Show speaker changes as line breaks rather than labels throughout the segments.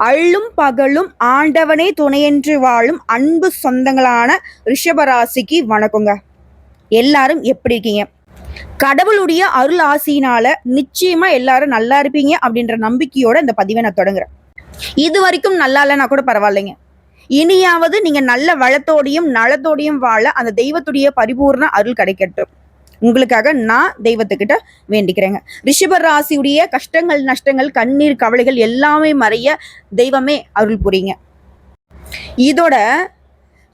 அள்ளும் பகலும் ஆண்டவனே துணையென்று வாழும் அன்பு சொந்தங்களான ரிஷபராசிக்கு வணக்கங்க. எல்லாரும் எப்படி இருக்கீங்க? கடவுளுடைய அருள் ஆசியினால நிச்சயமா எல்லாரும் நல்லா இருப்பீங்க அப்படின்ற நம்பிக்கையோட இந்த பதிவை நான் தொடங்குறேன். இது வரைக்கும் நல்லா இல்லைன்னா கூட பரவாயில்லைங்க. இனியாவது நீங்க நல்ல வளத்தோடையும் நலத்தோடையும் வாழ அந்த தெய்வத்துடைய பரிபூர்ண அருள் கிடைக்கட்டும். உங்களுக்காக நான் தெய்வத்துக்கிட்ட வேண்டிக்கிறேங்க. ரிஷப ராசியுடைய கஷ்டங்கள், நஷ்டங்கள், கண்ணீர், கவலைகள் எல்லாமே மறைய தெய்வமே அருள் புரியுங்க. இதோட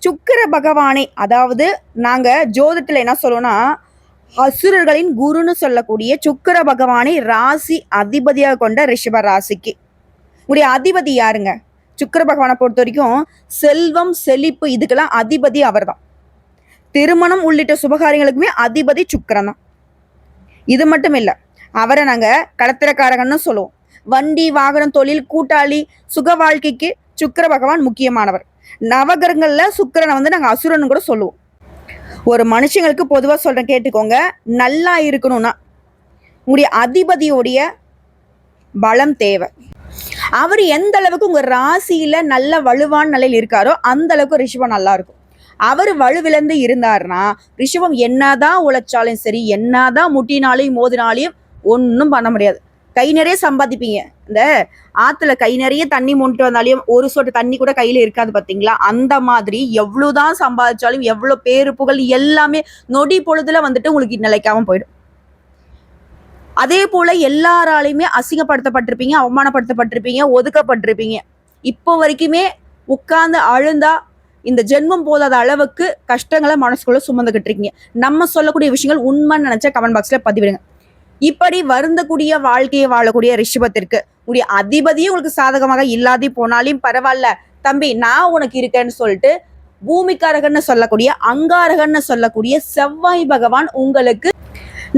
சுக்கிர பகவானை, அதாவது நாங்க ஜோதிடத்துல என்ன சொல்லுவோம்னா அசுரர்களின் குருன்னு சொல்லக்கூடிய சுக்கிர பகவானை ராசி அதிபதியாக கொண்ட ரிஷப ராசிக்கு உடைய அதிபதி யாருங்க? சுக்கிர பகவானை பொறுத்த வரைக்கும் செல்வம், செழிப்பு இதுக்கெல்லாம் அதிபதி அவர் தான். திருமணம் உள்ளிட்ட சுபகாரியங்களுக்குமே அதிபதி சுக்கிரன் தான். இது மட்டும் இல்லை, அவரை நாங்கள் கடத்திரக்காரகன்னு சொல்லுவோம். வண்டி, வாகனம், தொழில், கூட்டாளி, சுக வாழ்க்கைக்கு சுக்கிர பகவான் முக்கியமானவர். நவகிரகங்களில் சுக்கிரனை நாங்கள் அசுரன்னு கூட சொல்லுவோம். ஒரு மனுஷங்களுக்கு பொதுவாக சொல்கிறேன், கேட்டுக்கோங்க. நல்லா இருக்கணும்னா உங்களுடைய அதிபதியோடைய பலம் தேவை. அவர் எந்த அளவுக்கு உங்கள் ராசியில் நல்ல வலுவான நிலையில் இருக்காரோ அந்த அளவுக்கு ரிஷபம் நல்லா இருக்கும். அவர் வலுவிழந்து இருந்தாருன்னா ரிஷபம் என்னதான் உழைச்சாலும் சரி, என்னதான் முட்டினாலையும் மோதினாலையும் ஒன்றும் பண்ண முடியாது. கை நிறைய சம்பாதிப்பீங்க. இந்த ஆற்றுல கை நிறைய தண்ணி மூட்டு வந்தாலையும் ஒரு சொட்டு தண்ணி கூட கையில் இருக்காது பார்த்தீங்களா? அந்த மாதிரி எவ்வளோதான் சம்பாதிச்சாலும் எவ்வளோ பேரு புகழ் எல்லாமே நொடி பொழுதுல உங்களுக்கு நிலைக்காம போயிடும். அதே போல எல்லாராலையுமே அசிங்கப்படுத்தப்பட்டிருப்பீங்க, அவமானப்படுத்தப்பட்டிருப்பீங்க, ஒதுக்கப்பட்டிருப்பீங்க. இப்போ வரைக்குமே உட்கார்ந்து அழுந்தா இந்த ஜென்மம் போதாத அளவுக்கு கஷ்டங்களை மனசுக்குள்ள சுமந்துகிட்டு இருக்கீங்க. நம்ம சொல்லக்கூடிய விஷயங்கள் உண்மைன்னு நினைச்சா கமெண்ட் பாக்ஸ்ல பதிவிடுங்க. இப்படி வருந்தக்கூடிய வாழ்க்கையை வாழக்கூடிய ரிஷபத்திற்கு உடைய அதிபதியும் உங்களுக்கு சாதகமாக இல்லாதே போனாலும் பரவாயில்ல தம்பி, நான் உனக்கு இருக்கேன்னு சொல்லிட்டு பூமிக்காரகன்னு சொல்லக்கூடிய, அங்காரகன்னு சொல்லக்கூடிய செவ்வாய் பகவான் உங்களுக்கு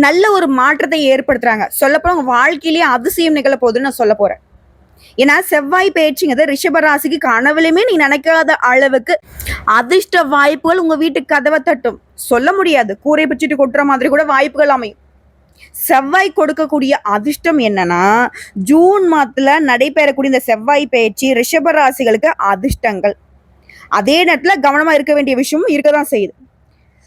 நல்ல ஒரு மாற்றத்தை ஏற்படுத்துறாங்க. சொல்லப்போனா உங்க வாழ்க்கையிலேயே அதிசயம் நிகழ போகுதுன்னு நான் சொல்ல போறேன். ஏன்னா செவ்வாய் பயிற்சிங்கிறது ரிஷபராசிக்கு கனவுலையுமே நீ நினைக்காத அளவுக்கு அதிர்ஷ்ட வாய்ப்புகள் உங்க வீட்டுக்கு கதவை தட்டும். சொல்ல முடியாது, கூரை பிச்சுட்டு கொட்டுற மாதிரி கூட வாய்ப்புகள் அமையும். செவ்வாய் கொடுக்கக்கூடிய அதிர்ஷ்டம் என்னன்னா, ஜூன் மாதத்துல நடைபெறக்கூடிய இந்த செவ்வாய் பயிற்சி ரிஷபராசிகளுக்கு அதிர்ஷ்டங்கள். அதே நேரத்துல கவனமா இருக்க வேண்டிய விஷயமும் இருக்கதான் செய்யுது.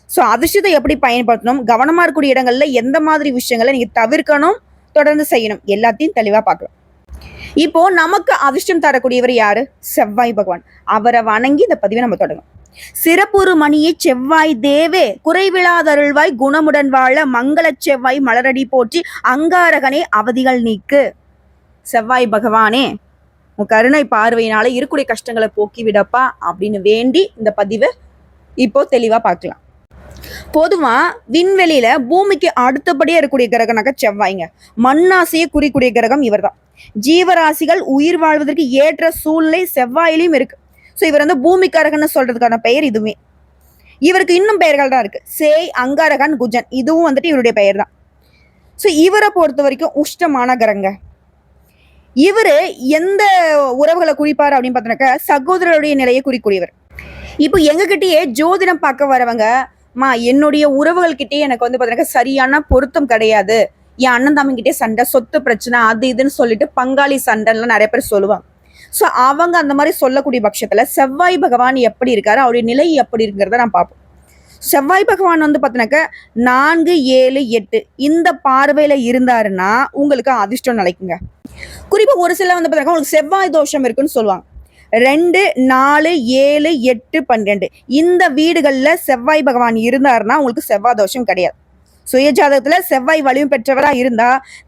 ஸோ அதிர்ஷ்டத்தை எப்படி பயன்படுத்தணும், கவனமா இருக்கக்கூடிய இடங்கள்ல எந்த மாதிரி விஷயங்களை நீங்க தவிர்க்கணும், தொடர்ந்து செய்யணும், எல்லாத்தையும் தெளிவா பார்க்கலாம். இப்போ நமக்கு அதிர்ஷ்டம் தரக்கூடியவர் யாரு? செவ்வாய் பகவான். அவரை வணங்கி இந்த பதிவை நம்ம தொடங்கும். சிறப்புறு மணியை செவ்வாய் தேவே, குறைவிழாதருள்வாய் குணமுடன் வாழ மங்கள செவ்வாய் மலரடி போற்றி அங்காரகனே அவதிகள் நீக்கு. செவ்வாய் பகவானே, உன் கருணை பார்வையினால இருக்கக்கூடிய கஷ்டங்களை போக்கி விடப்பா அப்படின்னு வேண்டி இந்த பதிவை இப்போ தெளிவா பார்க்கலாம். பொதுவா விண்வெளியில பூமிக்கு அடுத்தபடியா இருக்கக்கூடிய கிரகனாக்க செவ்வாய்ங்க. மண்ணாசையை குறிக்கூடிய கிரகம் இவர் தான். ஜீவராசிகள் உயிர் வாழ்வதற்கு ஏற்ற சூழ்நிலை செவ்வாயிலையும் இருக்கு. ஸோ இவர் பூமிக்காரகன்னு சொல்றதுக்கான பெயர் இதுவுமே. இவருக்கு இன்னும் பெயர்கள் தான் இருக்கு. சேய், அங்காரகன், குஜன், இதுவும் இவருடைய பெயர் தான். ஸோ இவரை பொறுத்த வரைக்கும் உஷ்டமான கிரகங்க. இவரு எந்த உறவுகளை குறிப்பாரு அப்படின்னு பார்த்தோன்னாக்க சகோதரருடைய நிலையை குறிக்கூடியவர். இப்போ எங்ககிட்டயே ஜோதிடம் பார்க்க வரவங்க, என்னுடைய உறவுகள் கிட்டே எனக்கு பார்த்தீங்கன்னா சரியான பொருத்தம் கிடையாது, என் அண்ணன் தம்பிக்கிட்டே சண்டை, சொத்து பிரச்சனை, அது இதுன்னு சொல்லிட்டு பங்காளி சண்டைலாம் நிறைய பேர் சொல்லுவாங்க. ஸோ அவங்க அந்த மாதிரி சொல்லக்கூடிய பட்சத்துல செவ்வாய் பகவான் எப்படி இருக்காரு, அவருடைய நிலை எப்படி இருக்குங்கிறத நான் பார்ப்போம். செவ்வாய் பகவான் பார்த்தீங்கன்னாக்க 4, 7, 8 இந்த பார்வையில இருந்தாருன்னா உங்களுக்கு அதிர்ஷ்டம் நிலைக்குங்க. குறிப்பா ஒரு சில பார்த்தீங்கன்னா உங்களுக்கு செவ்வாய் தோஷம் இருக்குன்னு சொல்லுவாங்க. 2, 4, 7, 8, 12 இந்த வீடுகள்ல செவ்வாய் பகவான் இருந்தாருன்னா உங்களுக்கு செவ்வாய் தோஷம் கிடையாது. சுயஜாதகத்துல செவ்வாய் வலிமை பெற்றவரா இருந்தா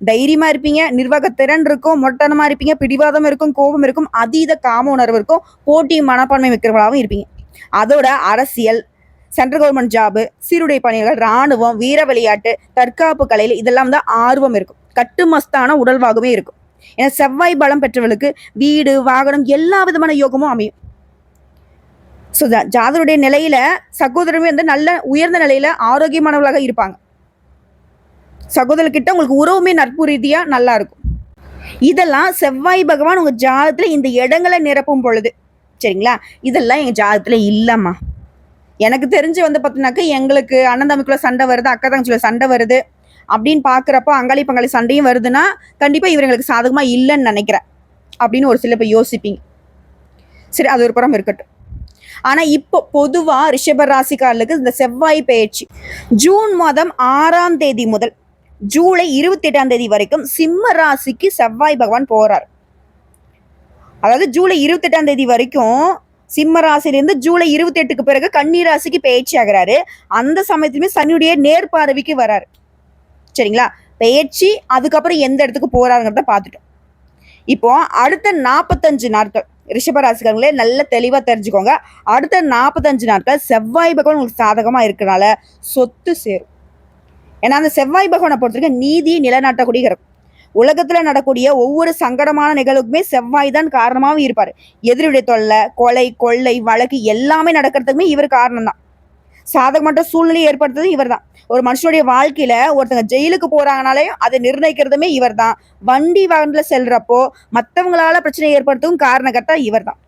தைரியமா இருப்பீங்க, நிர்வாகத்திறன் இருக்கும், மொட்டனமா இருப்பீங்க, பிடிவாதம் இருக்கும், கோபம் இருக்கும், அதீத காம உணர்வு இருக்கும், போட்டி மனப்பான்மை மிக்கிறவராகவும் இருப்பீங்க. அதோட அரசியல், சென்ட்ரல் கவர்மெண்ட் ஜாபு, சீருடை பணிகள், இராணுவம், வீர விளையாட்டு, தற்காப்பு கலையில் இதெல்லாம் ஆர்வம் இருக்கும். கட்டுமஸ்தான உடல்வாகவே இருக்கும். ஏன்னா செவ்வாய் பலம் பெற்றவர்களுக்கு வீடு, வாகனம் எல்லா விதமான யோகமும் அமையும். ஸோ ஜாதருடைய நிலையில சகோதரமே நல்ல உயர்ந்த நிலையில ஆரோக்கியமானவர்களாக இருப்பாங்க. சகோதரர்கிட்ட உங்களுக்கு உறவுமே நட்பு ரீதியா நல்லா இருக்கும். இதெல்லாம் செவ்வாய் பகவான் உங்க ஜாதகத்துல இந்த இடங்களை நிரப்பும் பொழுது, சரிங்களா? இதெல்லாம் எங்க ஜாதகத்துல இல்லம்மா, எனக்கு தெரிஞ்சு பார்த்தீங்கன்னாக்க எங்களுக்கு அண்ணன் தம்பிக்குள்ள சண்டை வருது, அக்கா தங்கச்சிக்குள்ள சண்டை வருது அப்படின்னு பாக்குறப்போ அங்காளி பங்காளி சண்டையும் வருதுன்னா கண்டிப்பா இவர் எங்களுக்கு சாதகமா இல்லைன்னு நினைக்கிறேன். அப்படின்னு ஒரு சில பேர் யோசிப்பீங்க. சரி, அது ஒரு புறம் இருக்கட்டும். ஆனா இப்போ பொதுவா ரிஷப ராசிக்காரர்களுக்கு இந்த செவ்வாய் பெயர்ச்சி ஜூன் மாதம் 6ஆம் தேதி முதல் ஜூலை 28ஆம் தேதி வரைக்கும் சிம்ம ராசிக்கு செவ்வாய் பகவான் போறார். அதாவது ஜூலை 28ஆம் தேதி வரைக்கும் சிம்ம ராசியிலிருந்து ஜூலை 28க்கு பிறகு கன்னி ராசிக்கு பெயர்ச்சி ஆகிறாரு. அந்த சமயத்துலயுமே சனியுடைய நேர்பார்வைக்கு வராரு. சரிங்களா? பெயர்ச்சி அதுக்கப்புறம் எந்த இடத்துக்கு போறாருங்கிறத பார்த்துட்டோம். இப்போ அடுத்த 45 நாட்கள் ரிஷபராசிக்காரங்களே நல்ல தெளிவா தெரிஞ்சுக்கோங்க. அடுத்த 45 நாட்கள் செவ்வாய் பகவான் உங்களுக்கு சாதகமா இருக்கனால சொத்து சேரும். ஏன்னா அந்த செவ்வாய் பகவானை பொறுத்தவரைக்கும் நீதியை நிலைநாட்டக்கூடிய கிரகம். உலகத்துல நடக்கூடிய ஒவ்வொரு சங்கடமான நிகழ்வுக்குமே செவ்வாய் தான் காரணமாகவும் இருப்பாரு. எதிரியுடைய தொல்லை, கொலை, கொள்ளை, வழக்கு எல்லாமே நடக்கிறதுக்குமே இவர் காரணம் தான். சாதகமற்ற சூழ்நிலையை ஏற்படுத்துறது இவர் தான். ஒரு மனுஷனுடைய வாழ்க்கையில ஒருத்தங்க ஜெயிலுக்கு போறாங்கனாலே அதை நிர்ணயிக்கிறதுமே இவர் தான். வண்டி வாகனத்துல செல்றப்போ மற்றவங்களால பிரச்சனை ஏற்படுத்தவும் காரணகர்த்தா இவர் தான்.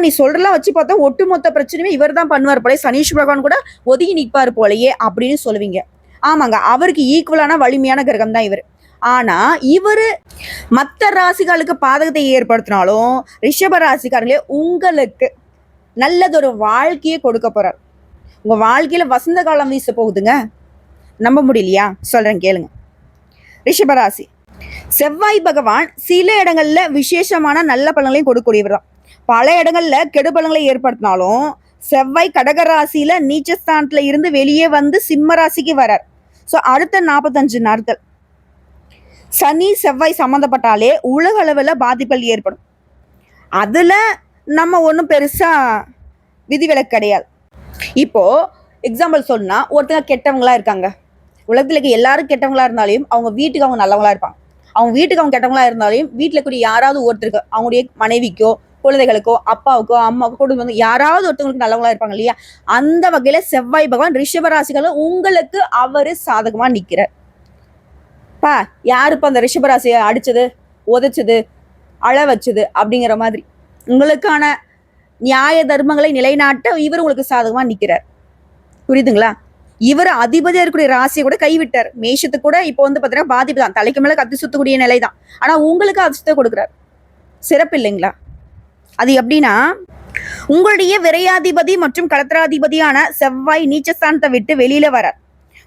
நீ சொல்றலாம் வச்சு பார்த்தா ஒட்டுமொத்த பிரச்சனையுமே இவர் தான் பண்ணுவார் போலே, சனீஸ்வர பகவான் கூட ஒதுங்கி நிற்பார் போலயே அப்படின்னு சொல்லுவீங்க. ஆமாங்க, அவருக்கு ஈக்குவலான வலிமையான கிரகம் தான் இவர். ஆனா இவரு மற்ற ராசிகளுக்கு பாதகத்தை ஏற்படுத்தினாலும் ரிஷப ராசிக்காரங்களே உங்களுக்கு நல்லதொரு வாழ்க்கையை கொடுக்க போறார். உங்க வாழ்க்கையில வசந்த காலம் வீச போகுதுங்க. நம்ப முடியலையா? சொல்றேன் கேளுங்க. ரிஷபராசி செவ்வாய் பகவான் சில இடங்கள்ல விசேஷமான நல்ல பலன்களையும் கொடுக்கக்கூடியவர் தான். பல இடங்கள்ல கெடு பலன்களை ஏற்படுத்தினாலும் செவ்வாய் கடகராசியில நீச்சஸ்தானத்துல இருந்து வெளியே வந்து சிம்ம ராசிக்கு வரார். ஸோ அடுத்த 45 நாட்கள் சனி செவ்வாய் சம்மந்தப்பட்டாலே உலக அளவில் பாதிப்புகள் ஏற்படும். அதுல நம்ம ஒன்றும் பெருசா விதிவிலக்கு கிடையாது. இப்போ எக்ஸாம்பிள் சொன்னா ஒருத்தங்க கெட்டவங்களா இருக்காங்க. உலகத்துல இருக்க எல்லாரும் கெட்டவங்களா இருந்தாலும் அவங்க வீட்டுக்கு அவங்க நல்லவங்களா இருப்பாங்க. அவங்க வீட்டுக்கு அவங்க கெட்டவங்களா இருந்தாலும் வீட்டுல கூடிய யாராவது ஒருத்தருக்கு அவங்களுடைய மனைவிக்கோ குழந்தைகளுக்கோ அப்பாவுக்கோ அம்மாவுக்கோ குடும்பம் யாராவது ஒருத்தவங்களுக்கு நல்லவங்களா இருப்பாங்க இல்லையா? அந்த வகையில செவ்வாய் பகவான் ரிஷபராசிகளும் உங்களுக்கு அவரு சாதகமா நிக்கிறார். யாருப்ப அந்த ரிஷபராசியை அடிச்சது, உதைச்சது, அழ வச்சது அப்படிங்கிற மாதிரி உங்களுக்கான நியாய தர்மங்களை நிலைநாட்ட இவர் உங்களுக்கு சாதகமா நிக்கிறார். புரியுதுங்களா? இவர் அதிபதியா இருக்கக்கூடிய ராசியை கூட கைவிட்டார். மேஷத்துக்கு கூட இப்போ வந்து பாத்தீங்கன்னா பாதிப்பு தான், தலைக்கு மேல கத்தி சுத்தக்கூடிய நிலை தான். ஆனா உங்களுக்கு அதிர்ஷ்டத்தை கொடுக்குறார். சிறப்பு இல்லைங்களா? அது எப்படின்னா உங்களுடைய விரையாதிபதி மற்றும் களத்திராதிபதியான செவ்வாய் நீச்சஸ்தானத்தை விட்டு வெளியில வரார்.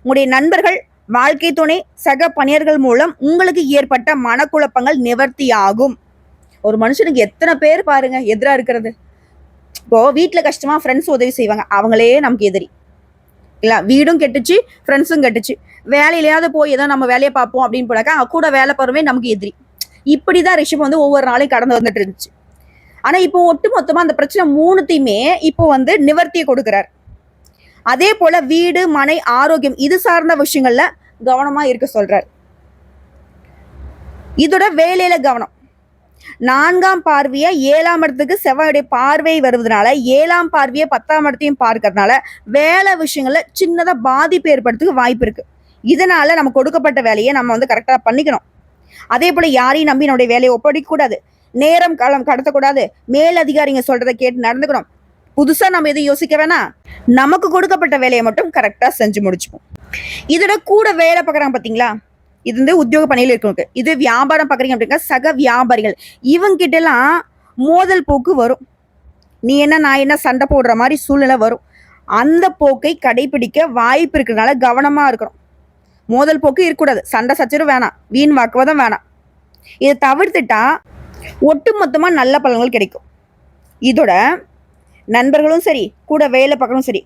உங்களுடைய நண்பர்கள், வாழ்க்கை துணை, சக பணியர்கள் மூலம் உங்களுக்கு ஏற்பட்ட மனக்குழப்பங்கள் நிவர்த்தி ஆகும். ஒரு மனுஷனுக்கு எத்தனை பேர் பாருங்க எதிரா இருக்கிறது. இப்போ வீட்டுல கஷ்டமா ஃப்ரெண்ட்ஸ் உதவி செய்வாங்க, அவங்களே நமக்கு எதிரி இல்ல. வீடும் கெட்டுச்சு, ஃப்ரெண்ட்ஸும் கெட்டுச்சு. வேலையிலையாவது போய் ஏதோ நம்ம வேலையை பார்ப்போம் அப்படின்னு போனாக்கா கூட வேலை போறவே நமக்கு எதிரி. இப்படிதான் ரிஷபம் வந்து ஒவ்வொரு நாளையும் கடந்து வந்துட்டு இருந்துச்சு. ஆனா இப்போ ஒட்டு மொத்தமா அந்த பிரச்சனை மூணுத்தையுமே இப்போ வந்து நிவர்த்தியை கொடுக்கிறார். அதே போல வீடு, மனை, ஆரோக்கியம் இது சார்ந்த விஷயங்கள்ல கவனமா இருக்க சொல்றார். இதோட வேலையில கவனம். 4ஆம் பார்வையை 7ஆம் இடத்துக்கு செவ்வாயுடைய பார்வை வருவதனால 7ஆம் பார்வையை 10ஆம் இடத்தையும் பார்க்கறதுனால வேலை விஷயங்கள்ல சின்னதா பாதிப்பு ஏற்படுறதுக்கு வாய்ப்பு இருக்கு. இதனால நம்ம கொடுக்கப்பட்ட வேலையை நம்ம வந்து கரெக்டா பண்ணிக்கணும். அதே போல யாரையும் நம்பி நம்முடைய வேலையை ஒப்படைக்க கூடாது. நேரம் காலம் கடத்தக்கூடாது. மேல் அதிகாரிங்க சொல்றதை கேட்டு நடந்துக்கணும். புதுசா நம்ம எதுவும் யோசிக்க வேணாம். நமக்கு கொடுக்கப்பட்ட வேலையை மட்டும் கரெக்டா செஞ்சு முடிச்சுப்போம். இதோட கூட வேலை பார்க்குறாங்க பார்த்தீங்களா? இது வந்து உத்தியோக பணியில் இருக்கவங்க. இது வியாபாரம் பார்க்குறீங்க அப்படின்னா சக வியாபாரிகள் இவங்க கிட்ட எல்லாம் மோதல் போக்கு வரும். நீ என்ன நான் என்ன சண்டை போடுற மாதிரி சூழ்நிலை வரும். அந்த போக்கை கடைபிடிக்க வாய்ப்பு இருக்கிறதுனால கவனமா இருக்கணும். மோதல் போக்கு இருக்கக்கூடாது. சண்டை சச்சரவு வேணாம். வீண் வாக்குவாதம் வேணாம். இதை தவிர்த்துட்டா ஒட்டு மொத்தமா நல்ல பலன்கள் கிடைக்கும். இதோட நண்பர்களும் சரி, கூட வேலை பார்க்கணும் சரி,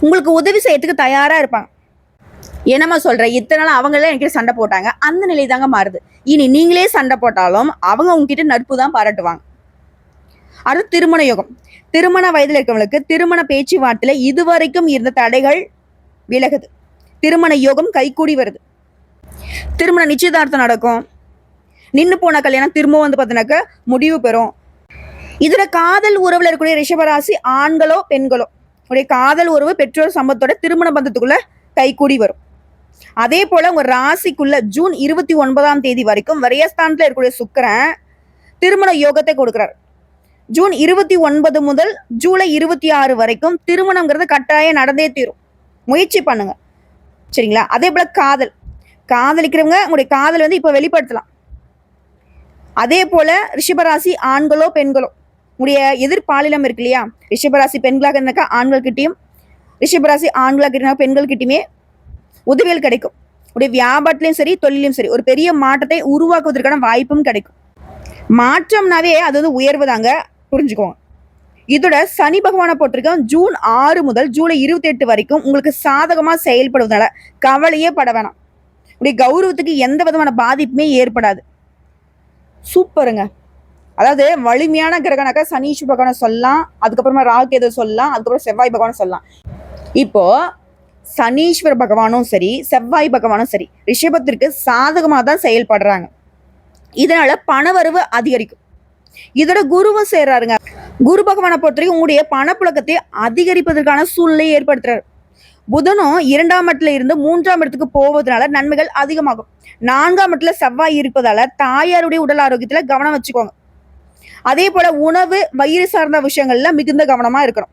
உங்களுக்கு உதவி செய்யறதுக்கு தயாரா இருப்பாங்க. என்னம்மா சொல்ற, இத்தனை நாள் அவங்களே என்கிட்ட சண்டை போட்டாங்க, அந்த நிலை தாங்க மாறுது. இனி நீங்களே சண்டை போட்டாலும் அவங்க உங்ககிட்ட நட்பு தான் பாராட்டுவாங்க. அடுத்து திருமண யோகம். திருமண வயதில் இருக்கவங்களுக்கு திருமண பேச்சுவார்த்தையில இதுவரைக்கும் இருந்த தடைகள் விலகுது. திருமண யோகம் கைகூடி வருது. திருமண நிச்சயதார்த்தம் நடக்கும். நின்று போன கல்யாணம் திரும்ப வந்து பார்த்தீங்கன்னாக்க முடிவு பெறும். இதுல காதல் உறவுல இருக்கக்கூடிய ரிஷபராசி ஆண்களோ பெண்களோ உடைய காதல் உறவு பெற்றோர் சம்பத்தோட திருமண பந்தத்துக்குள்ள கைகூடி வரும். அதே போல உங்க ராசிக்குள்ள ஜூன் 29ஆம் தேதி வரைக்கும் விரயஸ்தானத்துல இருக்கக்கூடிய சுக்கிரன் திருமண யோகத்தை கொடுக்கிறார். ஜூன் 29 முதல் ஜூலை 26 வரைக்கும் திருமணம்ங்கிறது கட்டாயம் நடந்தே தீரும். முயற்சி பண்ணுங்க. சரிங்களா? அதே போல காதலிக்கிறவங்க உங்களுடைய காதல் வந்து இப்ப வெளிப்படுத்தலாம். அதே போல ரிஷபராசி ஆண்களோ பெண்களோ உடைய எதிர்பாலினம் இருக்கு இல்லையா, ரிஷபராசி பெண்களாக இருந்தாக்கா ஆண்கள் கிட்டையும், ரிஷபராசி ஆண்களாக இருந்தாக்கா பெண்கள் கிட்டையுமே உதவிகள் கிடைக்கும். உடைய வியாபாரத்திலையும் சரி தொழிலையும் சரி ஒரு பெரிய மாற்றத்தை உருவாக்குவதற்கான வாய்ப்பும் கிடைக்கும். மாற்றம்னாவே அது வந்து உயர்வு தாங்க, புரிஞ்சுக்கோங்க. இதோட சனி பகவானை பொறுத்திருக்கோம் ஜூன் 6 முதல் ஜூலை 28 வரைக்கும் உங்களுக்கு சாதகமா செயல்படுவதனால கவலையே பட வேணாம். உடைய கௌரவத்துக்கு எந்த விதமான பாதிப்புமே ஏற்படாது. சூப்பருங்க. அதாவது வலிமையான கிரகனாக்கா சனீஸ்வர பகவானை சொல்லலாம், அதுக்கப்புறமா ராகேது சொல்லலாம், அதுக்கப்புறம் செவ்வாய் பகவானை சொல்லலாம். இப்போ சனீஸ்வர பகவானும் சரி செவ்வாய் பகவானும் சரி ரிஷபத்திற்கு சாதகமாக தான் செயல்படுறாங்க. இதனால பணவரவு அதிகரிக்கும். இதோட குருவும் சேர்றாருங்க. குரு பகவானை பொறுத்தவரைக்கும் உங்களுடைய பணப்புழக்கத்தை அதிகரிப்பதற்கான சூழ்நிலையை ஏற்படுத்துறாரு. புதனும் 2ஆம் இடத்துல இருந்து 3ஆம் இடத்துக்கு போவதனால நன்மைகள் அதிகமாகும். 4ஆம் இடத்துல செவ்வாய் இருப்பதால தாயாருடைய உடல் ஆரோக்கியத்துல கவனம் வச்சுக்கோங்க. அதே போல உணவு வயிறு சார்ந்த விஷயங்கள்ல மிகுந்த கவனமா இருக்கணும்.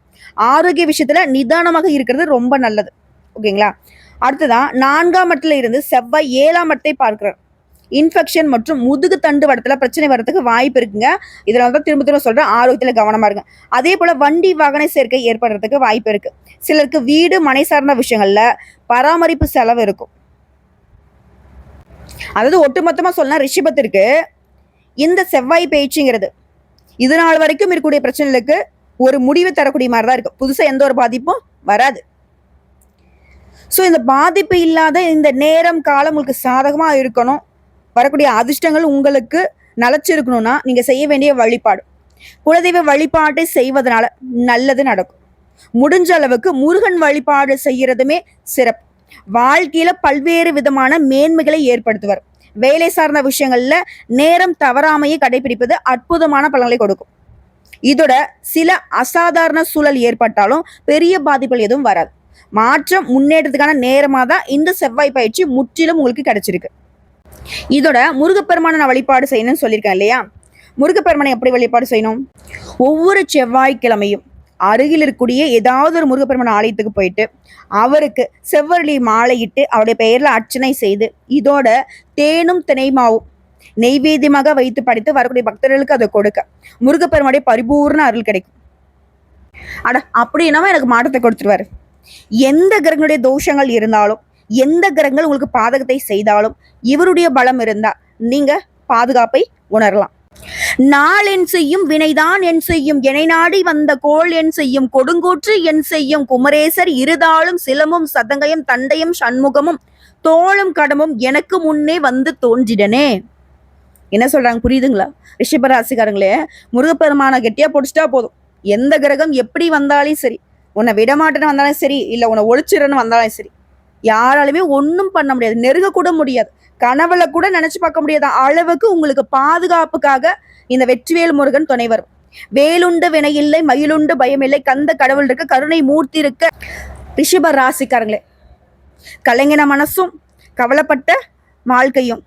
ஆரோக்கிய விஷயத்துல நிதானமாக இருக்கிறது ரொம்ப நல்லது. ஓகேங்களா. அடுத்ததான் 4ஆம் இடத்துல இருந்து செவ்வாய் 7ஆம் இடத்தை பார்க்கிறார். இன்ஃபெக்ஷன் மற்றும் முதுகு தண்டு வடத்துல பிரச்சனை வர்றதுக்கு வாய்ப்பு இருக்குங்க. இதுல வந்து திரும்ப திரும்ப சொல்றேன், ஆரோக்கியத்துல கவனமா இருங்க. அதே போல வண்டி வாகன சேர்க்கை ஏற்படுறதுக்கு வாய்ப்பு இருக்கு. சிலருக்கு வீடு மனை சார்ந்த விஷயங்கள்ல பராமரிப்பு செலவு இருக்கும். அதாவது ஒட்டுமொத்தமா சொன்னா ரிஷபத்திற்கு இந்த செவ்வாய் பேச்சுங்கிறது இது நாள் வரைக்கும் இருக்கக்கூடிய பிரச்சனைகளுக்கு ஒரு முடிவு தரக்கூடிய மாதிரி தான் இருக்கு. புதுசா எந்த ஒரு பாதிப்பும் வராது. ஸோ இந்த பாதிப்பு இல்லாத இந்த நேரம் காலம் உங்களுக்கு சாதகமா இருக்கணும், வரக்கூடிய அதிர்ஷ்டங்கள் உங்களுக்கு நலச்சிருக்கணும்னா நீங்க செய்ய வேண்டிய வழிபாடு, குலதெய்வ வழிபாட்டை செய்வதனால நல்லது நடக்கும். முடிஞ்ச அளவுக்கு முருகன் வழிபாடு செய்யறதுமே சிறப்பு. வாழ்க்கையில பல்வேறு விதமான மேன்மைகளை ஏற்படுத்துவார். வேலை சார்ந்த விஷயங்கள்ல நேரம் தவறாமையை கடைபிடிப்பது அற்புதமான பலன்களை கொடுக்கும். இதோட சில அசாதாரண சூழல் ஏற்பட்டாலும் பெரிய பாதிப்புகள் எதுவும் வராது. மாற்றம் முன்னேற்றத்துக்கான நேரமா தான் இந்த செவ்வாய் பயிற்சி முற்றிலும் உங்களுக்கு கிடைச்சிருக்கு. இதோட முருகப்பெருமான நான் வழிபாடு செய்யணும்னு சொல்லியிருக்கேன் இல்லையா. முருகப்பெருமானை எப்படி வழிபாடு செய்யணும்? ஒவ்வொரு செவ்வாய்க்கிழமையும் அருகில் இருக்கக்கூடிய ஏதாவது ஒரு முருகப்பெருமான ஆலயத்துக்கு போயிட்டு அவருக்கு செவ்வரளி மாலையிட்டு அவருடைய பெயர்ல அர்ச்சனை செய்து இதோட தேனும் தினைமாவும் நெய்வேத்தியமாக வைத்து படித்து வரக்கூடிய பக்தர்களுக்கு அதை கொடுக்க முருகப்பெருமானுடைய பரிபூர்ண அருள் கிடைக்கும். அட அப்படின்னா எனக்கு மாற்றத்தை கொடுத்துருவாரு. எந்த கிரகங்களுடைய தோஷங்கள் இருந்தாலும் எந்த கிரகங்கள் உங்களுக்கு பாதகத்தை செய்தாலும் இவருடைய பலம் இருந்தா நீங்க பாதுகாப்பை உணரலாம். நாள் என் செய்யும் வினைதான் என் செய்யும் எனை நாடி வந்த கோள் என் செய்யும் கொடுங்கூற்று என் செய்யும் குமரேசர் இருதாளும் சிலமும் சதங்கையும் தண்டையும் சண்முகமும் தோளும் கடமும் எனக்கு முன்னே வந்து தோன்றிடனே. என்ன சொல்றாங்க புரியுதுங்களா? ரிஷபராசிக்காரங்களே, முருகப்பெருமான கெட்டியா பொடிச்சிட்டா போதும். எந்த கிரகம் எப்படி வந்தாலும் சரி, உன்னை விடமாட்டேன்னு வந்தாலும் சரி, இல்லை உன்னை ஒழிச்சிடன்னு வந்தாலும் சரி, யாராலுமே ஒன்றும் பண்ண முடியாது, நெருங்க கூட முடியாது, கனவுல கூட நினைச்சு பார்க்க முடியாத அளவுக்கு உங்களுக்கு பாதுகாப்புக்காக இந்த வெற்றிவேல் முருகன் துணை வரும். வேலுண்டு வினையில்லை மயிலுண்டு பயமில்லை கந்த கடவுள் இருக்க கருணை மூர்த்தி இருக்க. ரிஷப ராசிக்காரங்களே, கலைஞன மனசும் கவலைப்பட்ட வாழ்க்கையும்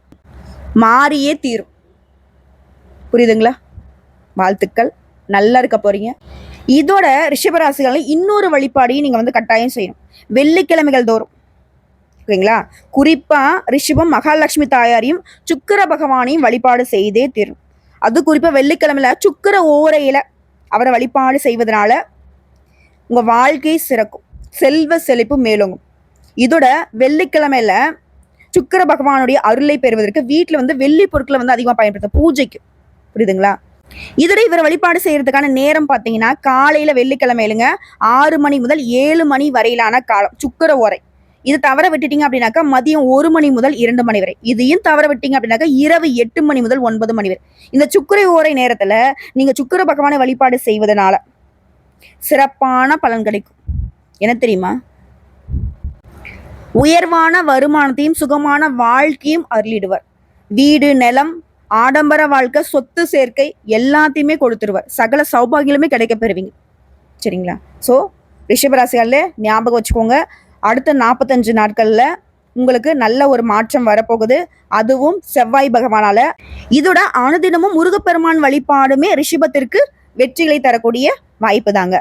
மாறியே தீரும். புரியுதுங்களா? வாழ்த்துக்கள், நல்லா இருக்க போறீங்க. இதோட ரிஷபராசிகளை இன்னொரு வழிபாடையும் நீங்க வந்து கட்டாயம் செய்யணும். வெள்ளிக்கிழமைகள் தோறும், ஓகேங்களா? குறிப்பா ரிஷபம் மகாலட்சுமி தாயாரையும் சுக்கிர பகவானையும் வழிபாடு செய்தே தீரும். அது குறிப்பா வெள்ளிக்கிழமையில சுக்கிர ஓரையில அவரை வழிபாடு செய்வதனால உங்க வாழ்க்கை சிறக்கும், செல்வ செழிப்பு மேலோங்கும். இதோட வெள்ளிக்கிழமையில சுக்கிர பகவானுடைய அருளை பெறுவதற்கு வீட்டுல வந்து வெள்ளி பொருட்களை வந்து அதிகமா பயன்படுத்த பூஜைக்கு. புரியுதுங்களா? இதோட இவரை வழிபாடு செய்யறதுக்கான நேரம் பார்த்தீங்கன்னா காலையில வெள்ளிக்கிழமையிலுங்க 6 மணி முதல் 7 மணி வரையிலான காலம் சுக்கிர ஓரை. இது தவற விட்டுட்டீங்க அப்படின்னாக்கா மதியம் 1 மணி முதல் 2 மணி வரை. இதையும் தவற விட்டீங்க அப்படின்னாக்கா இரவு 8 மணி முதல் 9 மணி வரை. இந்த சுக்கிர ஓரை நேரத்துல நீங்க சுக்கிர பகவானை வழிபாடு செய்வதனால சிறப்பான பலன் கிடைக்கும். என்ன தெரியுமா? உயர்வான வருமானத்தையும் சுகமான வாழ்க்கையும் அருளிடுவார். வீடு நிலம் ஆடம்பர வாழ்க்கை சொத்து சேர்க்கை எல்லாத்தையுமே கொடுத்துருவார். சகல சௌபாகியலுமே கிடைக்க பெறுவீங்க. சரிங்களா? ஸோ ரிஷபராசிகளில் ஞாபகம் வச்சுக்கோங்க, அடுத்த 45 நாட்கள்ல உங்களுக்கு நல்ல ஒரு மாற்றம் வரப்போகுது, அதுவும் செவ்வாய் பகவானால. இதோட அனுதினமும் முருகப்பெருமான் வழிபாடுமே ரிஷபத்திற்கு வெற்றிகளை தரக்கூடிய வாய்ப்பு தாங்க.